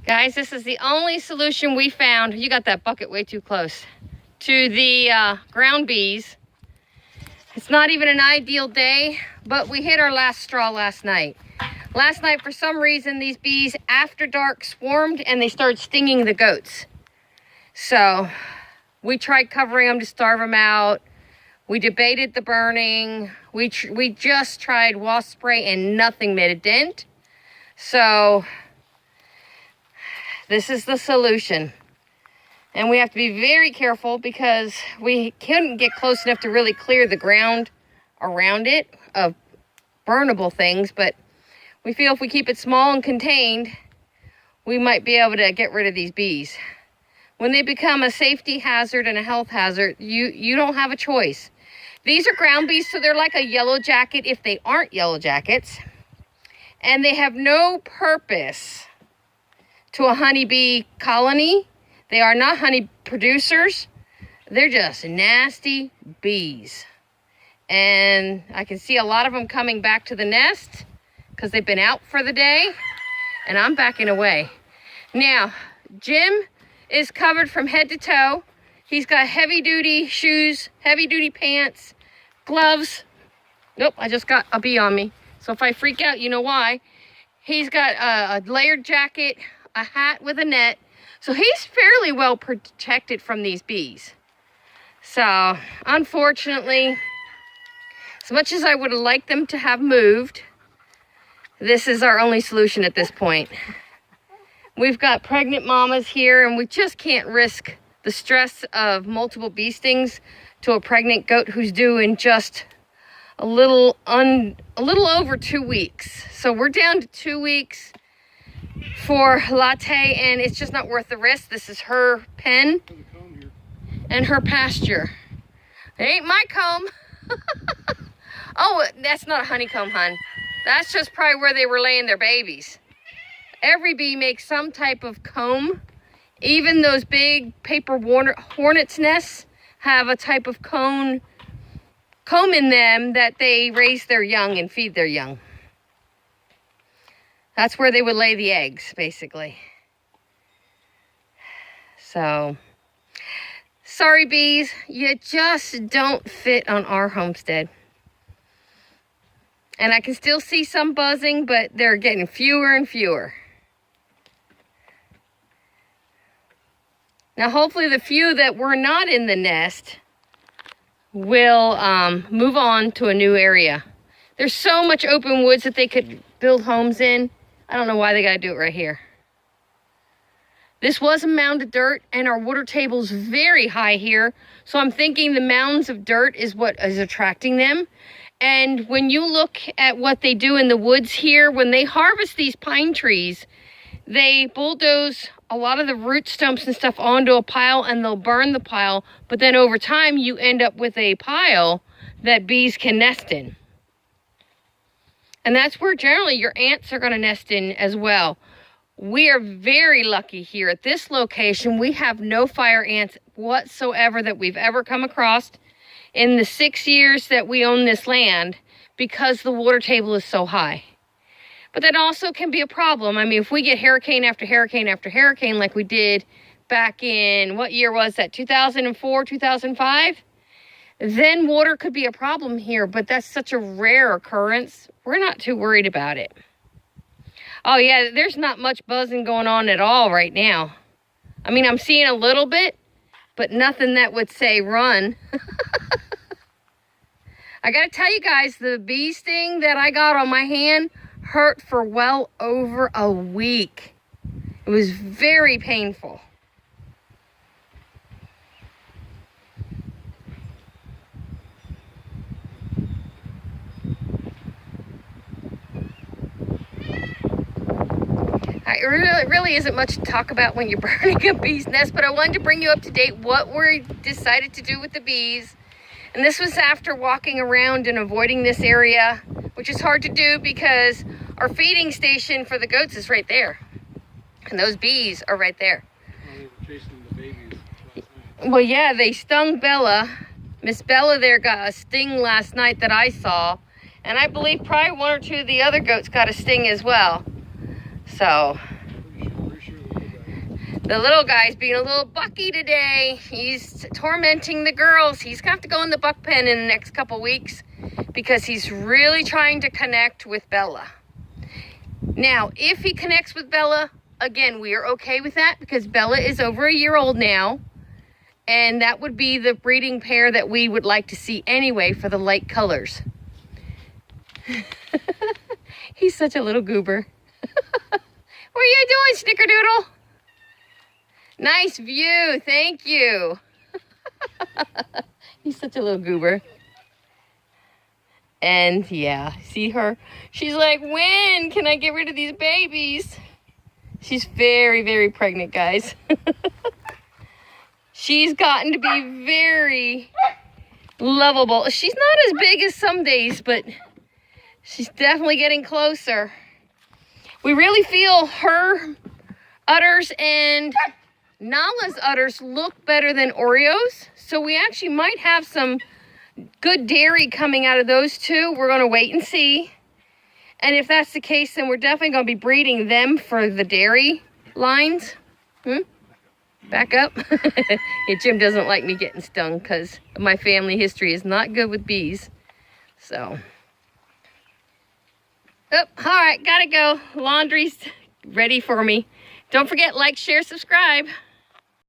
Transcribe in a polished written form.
Guys, this is the only solution we found. You got that bucket way too close to the ground bees. It's not even an ideal day, but we hit our last straw last night. Last night, for some reason, these bees after dark swarmed and they started stinging the goats. So we tried covering them to starve them out. We debated the burning. We just tried wasp spray and nothing made a dent. So this is the solution. And we have to be very careful because we couldn't get close enough to really clear the ground around it of burnable things. But we feel if we keep it small and contained, we might be able to get rid of these bees. When they become a safety hazard and a health hazard, you don't have a choice. These are ground bees, so they're like a yellow jacket if they aren't yellow jackets. And they have no purpose to a honeybee colony. They are not honey producers. They're just nasty bees. And I can see a lot of them coming back to the nest because they've been out for the day. And I'm backing away. Now, Jim is covered from head to toe. He's got heavy duty shoes, heavy duty pants, gloves. Nope, I just got a bee on me. So if I freak out, you know why. He's got a layered jacket, a hat with a net. So he's fairly well protected from these bees. So unfortunately, as much as I would have liked them to have moved, this is our only solution at this point. We've got pregnant mamas here and we just can't risk the stress of multiple bee stings to a pregnant goat who's due in just a little over 2 weeks. So we're down to 2 weeks for Latte, and it's just not worth the risk. This is her pen and her pasture. It ain't my comb. Oh, that's not a honeycomb, hun. That's just probably where they were laying their babies. Every bee makes some type of comb. Even those big paper hornet's nests have a type of comb in them that they raise their young and feed their young. That's where they would lay the eggs, basically. So, sorry bees, you just don't fit on our homestead. And I can still see some buzzing, but they're getting fewer and fewer. Now, hopefully the few that were not in the nest will move on to a new area. There's so much open woods that they could build homes in. I don't know why they got to do it right here. This was a mound of dirt, and our water table's very high here. So I'm thinking the mounds of dirt is what is attracting them. And when you look at what they do in the woods here, when they harvest these pine trees, they bulldoze a lot of the root stumps and stuff onto a pile, and they'll burn the pile. But then over time, you end up with a pile that bees can nest in. And that's where generally your ants are going to nest in as well. We are very lucky here at this location. We have no fire ants whatsoever that we've ever come across in the 6 years that we own this land because the water table is so high. But that also can be a problem. I mean, if we get hurricane after hurricane after hurricane like we did back in, what year was that, 2004, 2005? Then water could be a problem here, but that's such a rare occurrence. We're not too worried about it. Oh yeah, there's not much buzzing going on at all right now. I mean, I'm seeing a little bit, but nothing that would say run. I gotta tell you guys, the bee sting that I got on my hand hurt for well over a week. It was very painful. It really isn't much to talk about when you're burning a bee's nest, but I wanted to bring you up to date what we decided to do with the bees. And this was after walking around and avoiding this area, which is hard to do because our feeding station for the goats is right there. And those bees are right there. Well, they were chasing the babies last night. Well, yeah, they stung Bella. Miss Bella there got a sting last night that I saw. And I believe probably one or two of the other goats got a sting as well. So, Pretty sure The little guy's being a little bucky today. He's tormenting the girls. He's gonna have to go in the buck pen in the next couple weeks because he's really trying to connect with Bella. Now, if he connects with Bella, again, we are okay with that because Bella is over a year old now. And that would be the breeding pair that we would like to see anyway for the light colors. He's such a little goober. What are you doing, Snickerdoodle? Nice view, thank you. He's such a little goober. And yeah, see her? She's like, when can I get rid of these babies? She's very, very pregnant, guys. She's gotten to be very lovable. She's not as big as some days, but she's definitely getting closer. We really feel her udders and Nala's udders look better than Oreo's. So we actually might have some good dairy coming out of those two. We're going to wait and see. And if that's the case, then we're definitely going to be breeding them for the dairy lines. Back up. Yeah, Jim doesn't like me getting stung because my family history is not good with bees. So. Oh, all right, gotta go. Laundry's ready for me. Don't forget, like, share, subscribe.